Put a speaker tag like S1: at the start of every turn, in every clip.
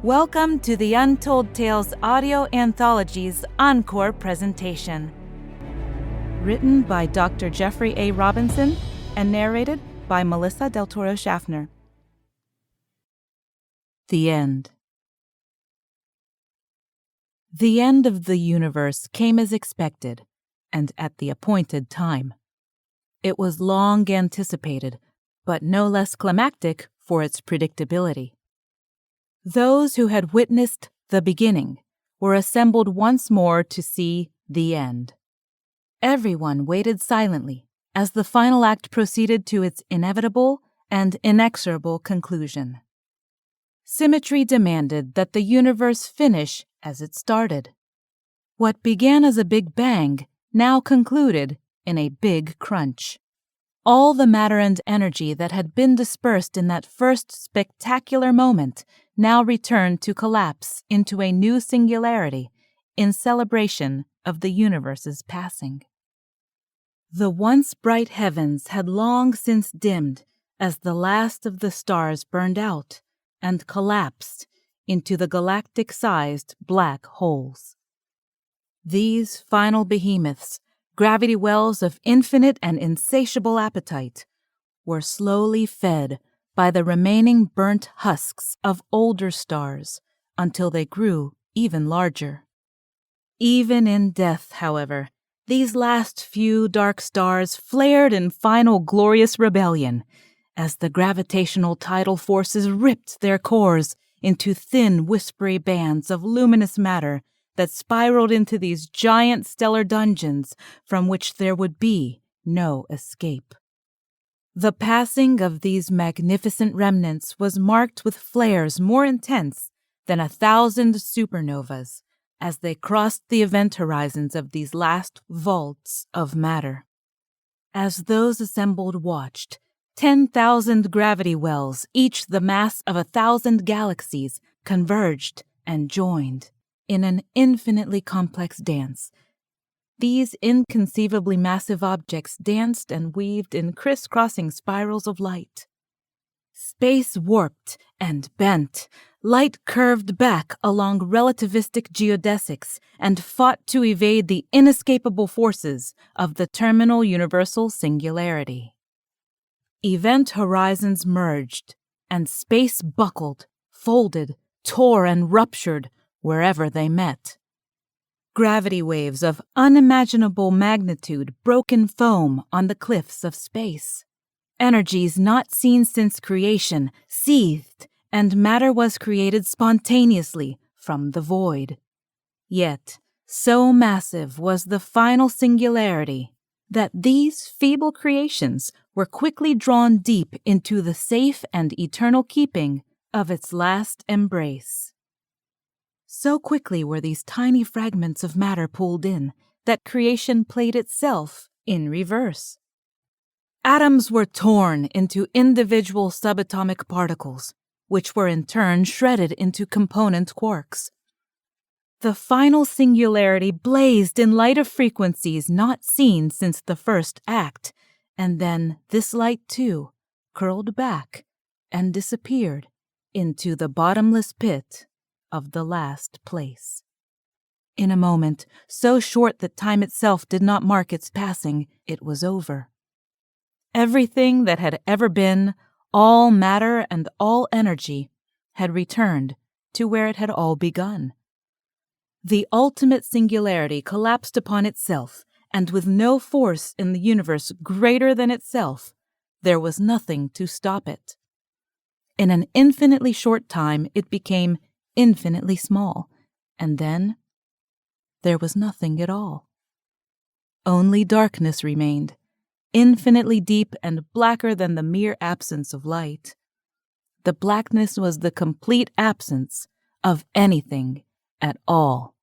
S1: Welcome to the Untold Tales Audio Anthology's Encore presentation. Written by Dr. Jeffrey A. Robinson and narrated by Melissa Del Toro Schaffner. The End. The end of the universe came as expected, and at the appointed time. It was long anticipated, but no less climactic for its predictability. Those who had witnessed the beginning were assembled once more to see the end. Everyone waited silently as the final act proceeded to its inevitable and inexorable conclusion. Symmetry demanded that the universe finish as it started. What began as a big bang now concluded in a big crunch. All the matter and energy that had been dispersed in that first spectacular moment now returned to collapse into a new singularity in celebration of the universe's passing. The once bright heavens had long since dimmed as the last of the stars burned out and collapsed into the galactic-sized black holes. These final behemoths, gravity wells of infinite and insatiable appetite, were slowly fed by the remaining burnt husks of older stars until they grew even larger. Even in death, however, these last few dark stars flared in final glorious rebellion as the gravitational tidal forces ripped their cores into thin, whispery bands of luminous matter that spiraled into these giant stellar dungeons from which there would be no escape. The passing of these magnificent remnants was marked with flares more intense than 1,000 supernovas as they crossed the event horizons of these last vaults of matter. As those assembled watched, 10,000 gravity wells, each the mass of 1,000 galaxies, converged and joined in an infinitely complex dance. These inconceivably massive objects danced and weaved in crisscrossing spirals of light. Space warped and bent. Light curved back along relativistic geodesics and fought to evade the inescapable forces of the terminal universal singularity. Event horizons merged, and space buckled, folded, tore, and ruptured wherever they met. Gravity waves of unimaginable magnitude broke in foam on the cliffs of space. Energies not seen since creation seethed, and matter was created spontaneously from the void. Yet, so massive was the final singularity that these feeble creations were quickly drawn deep into the safe and eternal keeping of its last embrace. So quickly were these tiny fragments of matter pulled in that creation played itself in reverse. Atoms were torn into individual subatomic particles, which were in turn shredded into component quarks. The final singularity blazed in light of frequencies not seen since the first act, and then this light too curled back and disappeared into the bottomless pit of the last place. In a moment, so short that time itself did not mark its passing, it was over. Everything that had ever been, all matter and all energy, had returned to where it had all begun. The ultimate singularity collapsed upon itself, and with no force in the universe greater than itself, there was nothing to stop it. In an infinitely short time, it became infinitely small, and then there was nothing at all. Only darkness remained, infinitely deep and blacker than the mere absence of light. The blackness was the complete absence of anything at all.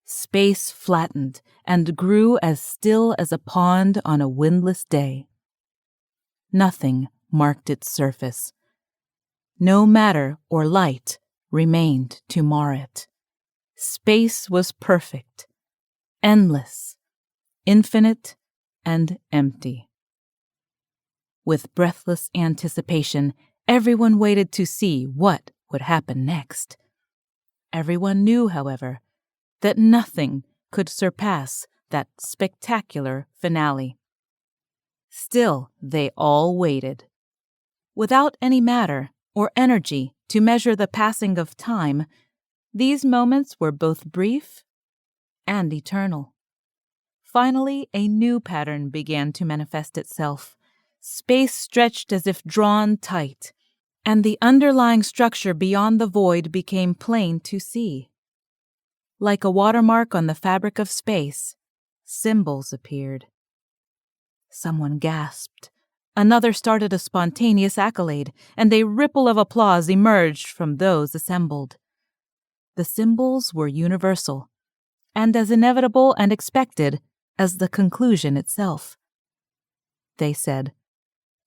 S1: Space flattened and grew as still as a pond on a windless day. Nothing marked its surface. No matter or light remained to mar it. Space was perfect, endless, infinite, and empty. With breathless anticipation, everyone waited to see what would happen next. Everyone knew, however, that nothing could surpass that spectacular finale. Still, they all waited. Without any matter or energy to measure the passing of time, these moments were both brief and eternal. Finally, a new pattern began to manifest itself. Space stretched as if drawn tight, and the underlying structure beyond the void became plain to see. Like a watermark on the fabric of space, symbols appeared. Someone gasped. Another started a spontaneous accolade, and a ripple of applause emerged from those assembled. The symbols were universal, and as inevitable and expected as the conclusion itself. They said,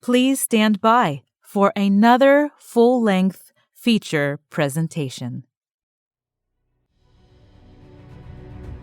S1: "Please stand by for another full-length feature presentation."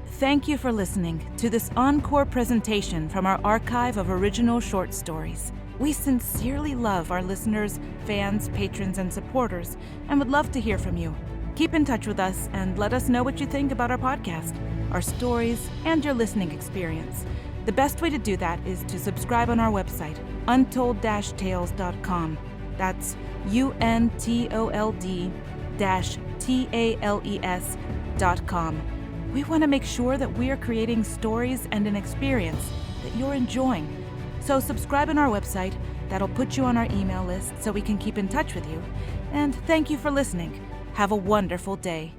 S1: Thank you for listening to this encore presentation from our archive of original short stories. We sincerely love our listeners, fans, patrons, and supporters, and would love to hear from you. Keep in touch with us and let us know what you think about our podcast, our stories, and your listening experience. The best way to do that is to subscribe on our website, untold-tales.com. That's untold-tales.com. We want to make sure that we are creating stories and an experience that you're enjoying. So subscribe on our website. That'll put you on our email list so we can keep in touch with you. And thank you for listening. Have a wonderful day.